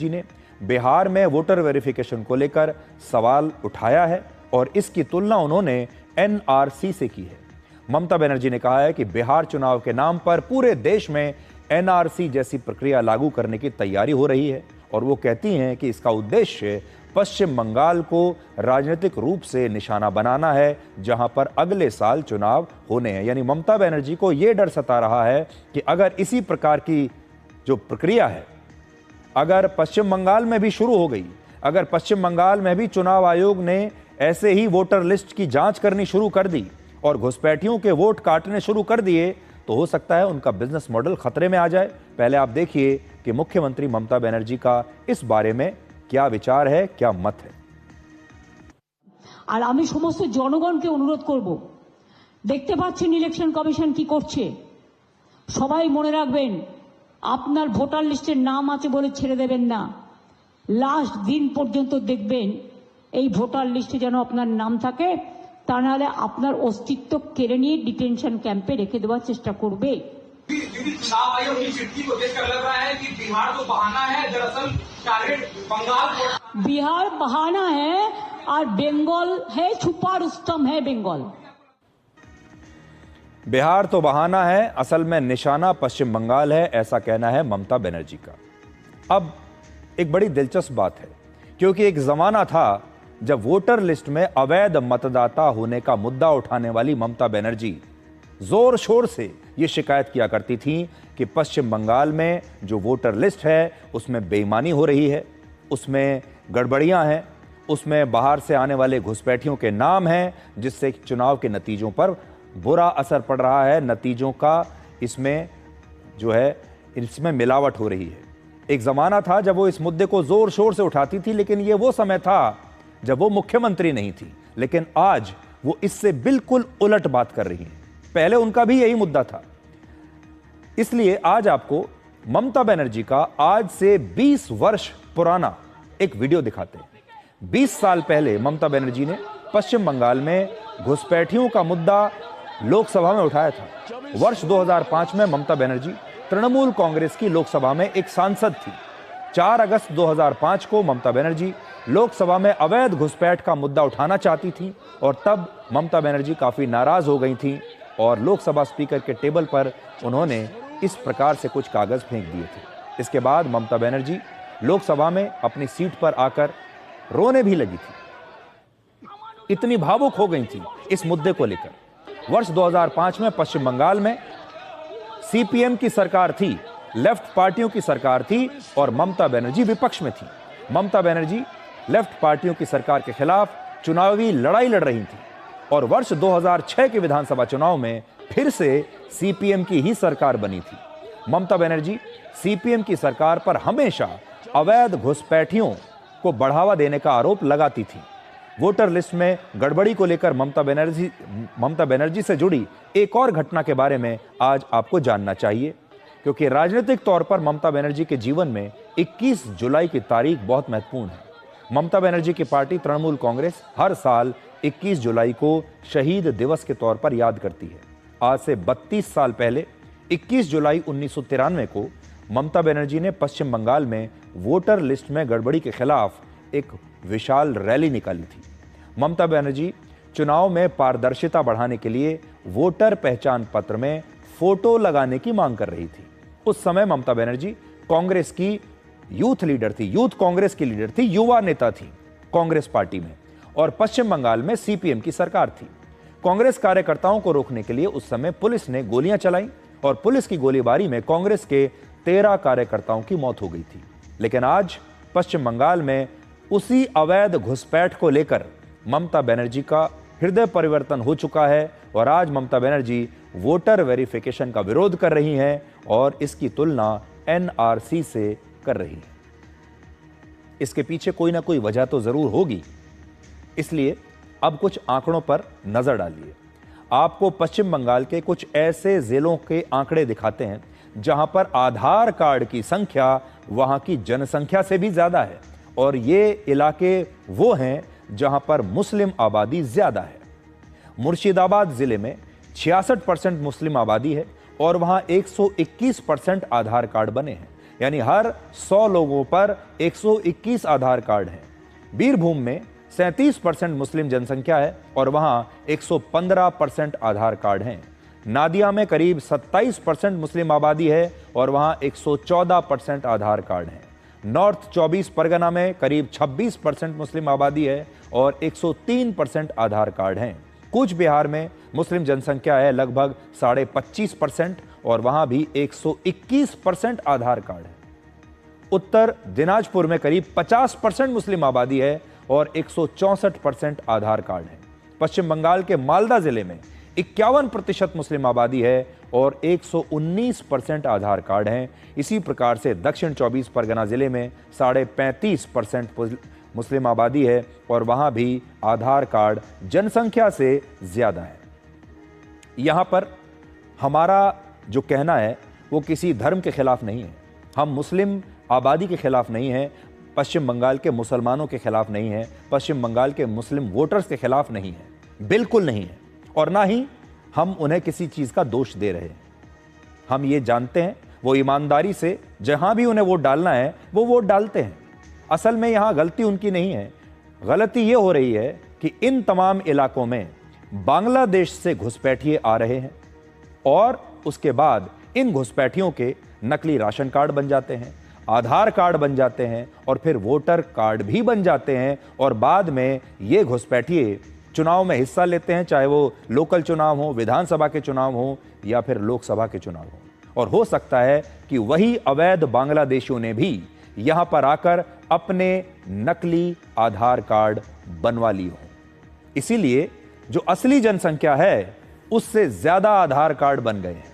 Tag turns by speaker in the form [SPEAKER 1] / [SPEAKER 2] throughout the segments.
[SPEAKER 1] जी ने बिहार में voter verification को लेकर सवाल उठाया है और इसकी तुलना उन्होंने एनआरसी से की है। ममता बनर्जी ने कहा है कि बिहार चुनाव के नाम पर पूरे देश में एनआरसी जैसी प्रक्रिया लागू करने की तैयारी हो रही है और वो कहती हैं कि इसका उद्देश्य पश्चिम बंगाल को राजनीतिक रूप से निशाना बनाना है, जहां पर अगले साल चुनाव होने हैं। यानी ममता बनर्जी को यह डर सता रहा है कि अगर इसी प्रकार की जो प्रक्रिया है अगर पश्चिम बंगाल में भी शुरू हो गई, अगर पश्चिम बंगाल में भी चुनाव आयोग ने ऐसे ही वोटर लिस्ट की जांच करनी शुरू कर दी और घुसपैठियों के वोट काटने शुरू कर दिए, तो हो सकता है उनका बिजनेस मॉडल खतरे में आ जाए। पहले आप देखिए कि मुख्यमंत्री ममता बनर्जी का इस बारे में क्या विचार है, क्या मत है।
[SPEAKER 2] আর আমি সমস্ত জনগণকে অনুরোধ করব, দেখতে পাচ্ছেন ইলেকশন কমিশন কি করছে। সবাই মনে রাখবেন, আপনার ভোটার লিস্টের নাম আছে বলে ছেড়ে দেবেন না। লাস্ট দিন পর্যন্ত দেখবেন এই ভোটার লিস্টে যেন আপনার নাম থাকে, তা নাহলে আপনার অস্তিত্ব কেড়ে নিয়ে ডিটেনশন ক্যাম্পে রেখে দেওয়ার চেষ্টা করবে।
[SPEAKER 3] चुनाव आयोग की चिट्ठी को देखकर लग रहा है कि बिहार तो बहाना है, दरअसल टारगेट बंगाल को।
[SPEAKER 2] बिहार बहाना है और बंगाल है छुपा रुस्तम है बंगाल।
[SPEAKER 1] बिहार तो बहाना है, असल में निशाना पश्चिम बंगाल है, ऐसा कहना है ममता बनर्जी का। अब एक बड़ी दिलचस्प बात है, क्योंकि एक जमाना था जब वोटर लिस्ट में अवैध मतदाता होने का मुद्दा उठाने वाली ममता बनर्जी जोर शोर से ये शिकायत किया करती थी कि पश्चिम बंगाल में जो वोटर लिस्ट है उसमें बेईमानी हो रही है, उसमें गड़बड़ियां हैं, उसमें बाहर से आने वाले घुसपैठियों के नाम हैं, जिससे चुनाव के नतीजों पर बुरा असर पड़ रहा है, नतीजों का इसमें जो है इसमें मिलावट हो रही है। एक ज़माना था जब वो इस मुद्दे को ज़ोर शोर से उठाती थी, लेकिन ये वो समय था जब वो मुख्यमंत्री नहीं थी। लेकिन आज वो इससे बिल्कुल उलट बात कर रही हैं। पहले उनका भी यही मुद्दा था। इसलिए आज आपको ममता बनर्जी का आज से 20 वर्ष पुराना एक वीडियो दिखाते हैं। 20 साल पहले ममता बनर्जी ने पश्चिम बंगाल में घुसपैठियों का मुद्दा लोकसभा में उठाया था। वर्ष 2005 में ममता बनर्जी तृणमूल कांग्रेस की लोकसभा में एक सांसद थी। 4 अगस्त 2005 को ममता बनर्जी लोकसभा में अवैध घुसपैठ का मुद्दा उठाना चाहती थी और तब ममता बनर्जी काफी नाराज हो गई थी और लोकसभा स्पीकर के टेबल पर उन्होंने इस प्रकार से कुछ कागज फेंक दिए थे। इसके बाद ममता बनर्जी लोकसभा में अपनी सीट पर आकर रोने भी लगी थी, इतनी भावुक हो गई थी इस मुद्दे को लेकर। वर्ष 2005 में पश्चिम बंगाल में सीपीएम की सरकार थी, लेफ्ट पार्टियों की सरकार थी और ममता बनर्जी विपक्ष में थी। ममता बनर्जी लेफ्ट पार्टियों की सरकार के खिलाफ चुनावी लड़ाई लड़ रही थी और वर्ष 2006 के विधानसभा चुनाव में फिर से सीपीएम की ही सरकार बनी थी। ममता बनर्जी सीपीएम की सरकार पर हमेशा अवैध घुसपैठियों को बढ़ावा देने का आरोप लगाती थी। वोटर लिस्ट में गड़बड़ी को लेकर ममता बनर्जी से जुड़ी एक और घटना के बारे में आज आपको जानना चाहिए, क्योंकि राजनीतिक तौर पर ममता बनर्जी के जीवन में 21 जुलाई की तारीख बहुत महत्वपूर्ण है। ममता बनर्जी की पार्टी तृणमूल कांग्रेस हर साल 21 जुलाई को शहीद दिवस के तौर पर याद करती है। आज से 32 साल पहले 21 जुलाई 1993 को ममता बनर्जी ने पश्चिम बंगाल में वोटर लिस्ट में गड़बड़ी के खिलाफ एक विशाल रैली निकाली थी। ममता बनर्जी चुनाव में पारदर्शिता बढ़ाने के लिए वोटर पहचान पत्र में फोटो लगाने की मांग कर रही थी। उस समय ममता बनर्जी कांग्रेस की यूथ लीडर थी, यूथ कांग्रेस की लीडर थी, युवा नेता थी कांग्रेस पार्टी में, और पश्चिम बंगाल में सीपीएम की सरकार थी। कांग्रेस कार्यकर्ताओं को रोकने के लिए उस समय पुलिस ने गोलियां चलाई और पुलिस की गोलीबारी में कांग्रेस के 13 कार्यकर्ताओं की मौत हो गई थी। लेकिन आज पश्चिम बंगाल में उसी अवैध घुसपैठ को लेकर ममता बनर्जी का हृदय परिवर्तन हो चुका है और आज ममता बनर्जी वोटर वेरिफिकेशन का विरोध कर रही हैं और इसकी तुलना एनआरसी से कर रही है। इसके पीछे कोई ना कोई वजह तो जरूर होगी, इसलिए अब कुछ आंकड़ों पर नजर डालिए। आपको पश्चिम बंगाल के कुछ ऐसे जिलों के आंकड़े दिखाते हैं जहां पर आधार कार्ड की संख्या वहां की जनसंख्या से भी ज्यादा है और ये इलाके वो हैं जहां पर मुस्लिम आबादी ज्यादा है। मुर्शिदाबाद जिले में 66% मुस्लिम आबादी है और वहां 121% आधार कार्ड बने हैं, यानी हर 100 लोगों पर 121 आधार कार्ड हैं। बीरभूम में 37% मुस्लिम जनसंख्या है और वहां 115% आधार कार्ड हैं। नादिया में करीब 27% मुस्लिम आबादी है और वहां 114% आधार कार्ड हैं। नॉर्थ 24 परगना में करीब 26% मुस्लिम आबादी है और 103% आधार कार्ड हैं। कूच बिहार में मुस्लिम जनसंख्या है लगभग 25.5% और वहां भी 121% आधार कार्ड है। उत्तर दिनाजपुर में करीब 50% मुस्लिम आबादी है और 164% आधार कार्ड है। पश्चिम बंगाल के मालदा जिले में 51% मुस्लिम आबादी है और 119% आधार कार्ड हैं। इसी प्रकार से दक्षिण 24 परगना जिले में 35.5% मुस्लिम आबादी है और वहां भी आधार कार्ड जनसंख्या से ज्यादा है। यहां पर हमारा जो कहना है वो किसी धर्म के खिलाफ नहीं है। हम मुस्लिम आबादी के खिलाफ नहीं हैं, पश्चिम बंगाल के मुसलमानों के खिलाफ नहीं है, पश्चिम बंगाल के मुस्लिम वोटर्स के खिलाफ नहीं है, बिल्कुल नहीं है। और ना ही हम उन्हें किसी चीज का दोष दे रहे हैं। हम ये जानते हैं वो ईमानदारी से जहां भी उन्हें वोट डालना है वो वोट डालते हैं। असल में यहां गलती उनकी नहीं है, गलती ये हो रही है कि इन तमाम इलाकों में बांग्लादेश से घुसपैठिए आ रहे हैं और उसके बाद इन घुसपैठियों के नकली राशन कार्ड बन जाते हैं, आधार कार्ड बन जाते हैं और फिर वोटर कार्ड भी बन जाते हैं और बाद में ये घुसपैठिए चुनाव में हिस्सा लेते हैं, चाहे वो लोकल चुनाव हो, विधानसभा के चुनाव हो या फिर लोकसभा के चुनाव हो। और हो सकता है कि वही अवैध बांग्लादेशियों ने भी यहां पर आकर अपने नकली आधार कार्ड बनवा लिए हों। इसीलिए जो असली जनसंख्या है उससे ज्यादा आधार कार्ड बन गए हैं।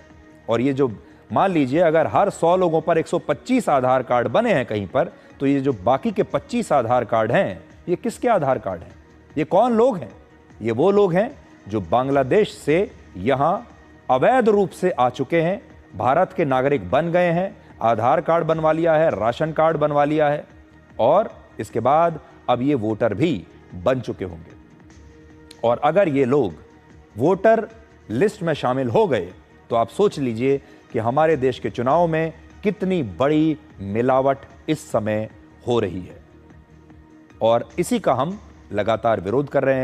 [SPEAKER 1] और ये जो मान लीजिए अगर हर 100 लोगों पर 125 आधार कार्ड बने हैं कहीं पर, तो ये जो बाकी के 25 आधार कार्ड हैं ये किसके आधार कार्ड हैं? ये कौन लोग हैं? ये वो लोग हैं जो बांग्लादेश से यहां अवैध रूप से आ चुके हैं, भारत के नागरिक बन गए हैं, आधार कार्ड बनवा लिया है, राशन कार्ड बनवा लिया है और इसके बाद अब ये वोटर भी बन चुके होंगे। और अगर ये लोग वोटर लिस्ट में शामिल हो गए तो आप सोच लीजिए कि हमारे देश के चुनाव में कितनी बड़ी मिलावट इस समय हो रही है। और इसी का हम लगातार विरोध कर रहे हैं।